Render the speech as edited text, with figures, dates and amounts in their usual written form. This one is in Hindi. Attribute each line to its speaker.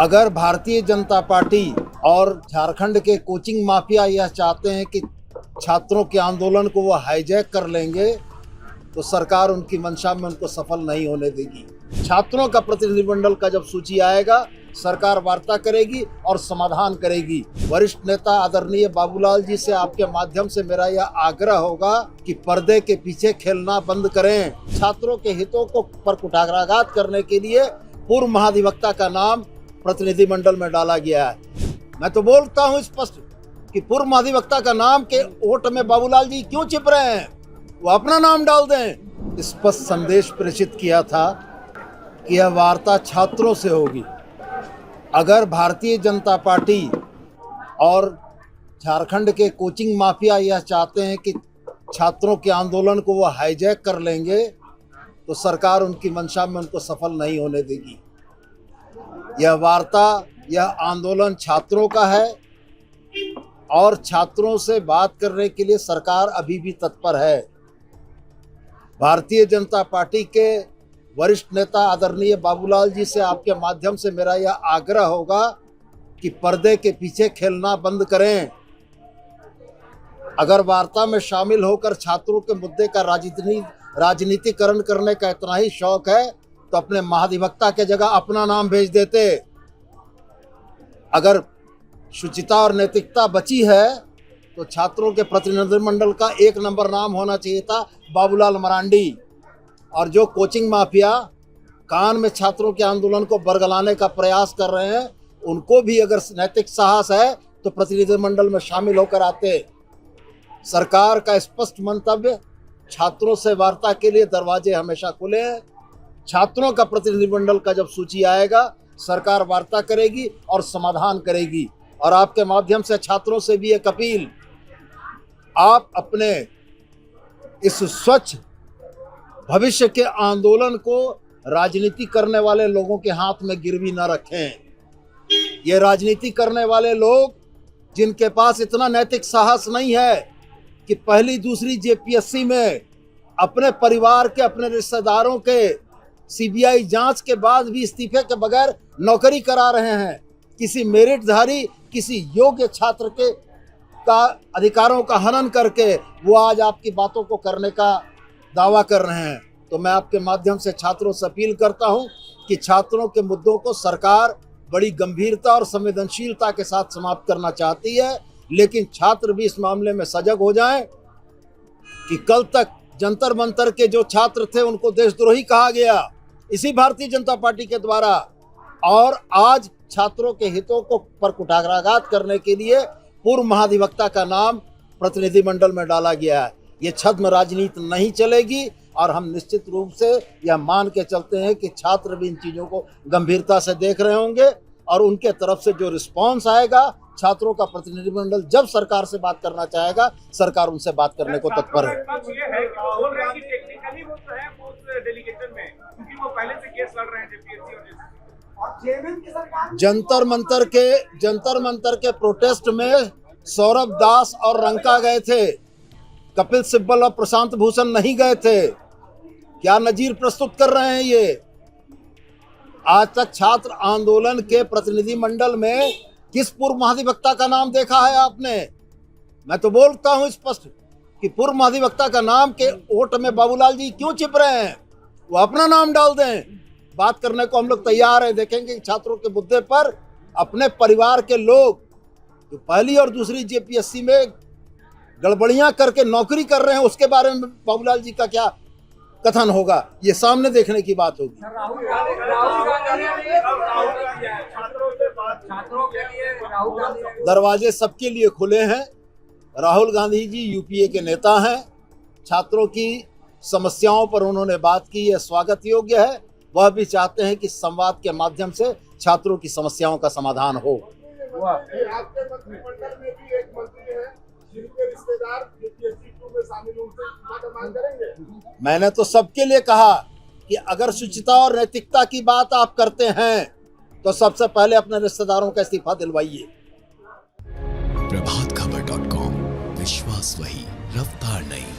Speaker 1: अगर भारतीय जनता पार्टी और झारखंड के कोचिंग माफिया यह चाहते हैं कि छात्रों के आंदोलन को वो हाईजैक कर लेंगे तो सरकार उनकी मंशा में उनको सफल नहीं होने देगी। छात्रों का प्रतिनिधिमंडल का जब सूची आएगा सरकार वार्ता करेगी और समाधान करेगी। वरिष्ठ नेता आदरणीय बाबूलाल जी से आपके माध्यम से मेरा यह आग्रह होगा कि पर्दे के पीछे खेलना बंद करें। छात्रों के हितों को पर कुठाराघात करने के लिए पूर्व महाधिवक्ता का नाम प्रतिनिधिमंडल में डाला गया है। मैं तो बोलता हूं स्पष्ट कि पूर्व महाधिवक्ता का नाम के ओट में बाबूलाल जी क्यों छिप रहे हैं, वो अपना नाम डाल दें। स्पष्ट संदेश प्रेषित किया था कि यह वार्ता छात्रों से होगी। अगर भारतीय जनता पार्टी और झारखंड के कोचिंग माफिया यह चाहते हैं कि छात्रों के आंदोलन को वो हाईजैक कर लेंगे तो सरकार उनकी मंशा में उनको सफल नहीं होने देगी। यह वार्ता, यह आंदोलन छात्रों का है और छात्रों से बात करने के लिए सरकार अभी भी तत्पर है। भारतीय जनता पार्टी के वरिष्ठ नेता आदरणीय बाबूलाल जी से आपके माध्यम से मेरा यह आग्रह होगा कि पर्दे के पीछे खेलना बंद करें। अगर वार्ता में शामिल होकर छात्रों के मुद्दे का राजनीतिकरण करने का इतना ही शौक है तो अपने महाधिवक्ता के जगह अपना नाम भेज देते। अगर शुचिता और नैतिकता बची है तो छात्रों के प्रतिनिधिमंडल का एक नंबर नाम होना चाहिए था बाबूलाल मरांडी। और जो कोचिंग माफिया कान में छात्रों के आंदोलन को बरगलाने का प्रयास कर रहे हैं उनको भी अगर नैतिक साहस है तो प्रतिनिधिमंडल में शामिल होकर आते। सरकार का स्पष्ट मंतव्य, छात्रों से वार्ता के लिए दरवाजे हमेशा खुले हैं। छात्रों का प्रतिनिधिमंडल का जब सूची आएगा सरकार वार्ता करेगी और समाधान करेगी। और आपके माध्यम से छात्रों से भी एक अपील, आप अपने इस स्वच्छ भविष्य के आंदोलन को राजनीति करने वाले लोगों के हाथ में गिरवी न रखें। ये राजनीति करने वाले लोग जिनके पास इतना नैतिक साहस नहीं है कि पहली दूसरी जेपीएससी में अपने परिवार के, अपने रिश्तेदारों के सीबीआई जांच के बाद भी इस्तीफे के बगैर नौकरी करा रहे हैं, किसी मेरिटधारी, किसी योग्य छात्र के अधिकारों का हनन करके वो आज आपकी बातों को करने का दावा कर रहे हैं। तो मैं आपके माध्यम से छात्रों से अपील करता हूं कि छात्रों के मुद्दों को सरकार बड़ी गंभीरता और संवेदनशीलता के साथ समाप्त करना चाहती है, लेकिन छात्र भी इस मामले में सजग हो जाएं कि कल तक जंतर मंतर के जो छात्र थे उनको देशद्रोही कहा गया इसी भारतीय जनता पार्टी के द्वारा, और आज छात्रों के हितों को पर कुठाराघात करने के लिए पूर्व महाधिवक्ता का नाम प्रतिनिधिमंडल में डाला गया है। ये छद्म राजनीति नहीं चलेगी और हम निश्चित रूप से यह मान के चलते हैं कि छात्र भी इन चीज़ों को गंभीरता से देख रहे होंगे और उनके तरफ से जो रिस्पांस आएगा, छात्रों का प्रतिनिधिमंडल जब सरकार से बात करना चाहेगा सरकार उनसे बात करने को तत्पर है। जंतर मंतर के प्रोटेस्ट में सौरभ दास और रंका गए थे, कपिल सिब्बल और प्रशांत भूषण नहीं गए थे। क्या नजीर प्रस्तुत कर रहे हैं ये? आज तक छात्र आंदोलन के प्रतिनिधिमंडल में किस पूर्व महाधिवक्ता का नाम देखा है आपने? मैं तो बोलता हूं स्पष्ट कि पूर्व महाधिवक्ता का नाम के ओट में बाबूलाल जी क्यों छिप रहे हैं, वो अपना नाम डाल दें। बात करने को हम लोग तैयार हैं। देखेंगे कि छात्रों के मुद्दे पर अपने परिवार के लोग जो पहली और दूसरी जेपीएससी में गड़बड़ियां करके नौकरी कर रहे हैं उसके बारे में बाबूलाल जी का क्या कथन होगा, ये सामने देखने की बात होगी। दरवाजे सबके लिए खुले हैं। राहुल गांधी जी यूपीए के नेता हैं। छात्रों की समस्याओं पर उन्होंने बात की, यह स्वागत योग्य है। वह भी चाहते हैं कि संवाद के माध्यम से छात्रों की समस्याओं का समाधान हो।
Speaker 2: आपके मंत्रिमंडल में भी एक मंत्री है जिनके रिश्तेदार जेपीएससी 2 में शामिल, उनसे मांग करेंगे।
Speaker 1: मैंने तो सबके लिए कहा कि अगर शुचिता और नैतिकता की बात आप करते हैं तो सबसे पहले अपने रिश्तेदारों का इस्तीफा दिलवाइए।
Speaker 3: प्रभातखबर.com, विश्वास वही, रफ्तार नहीं।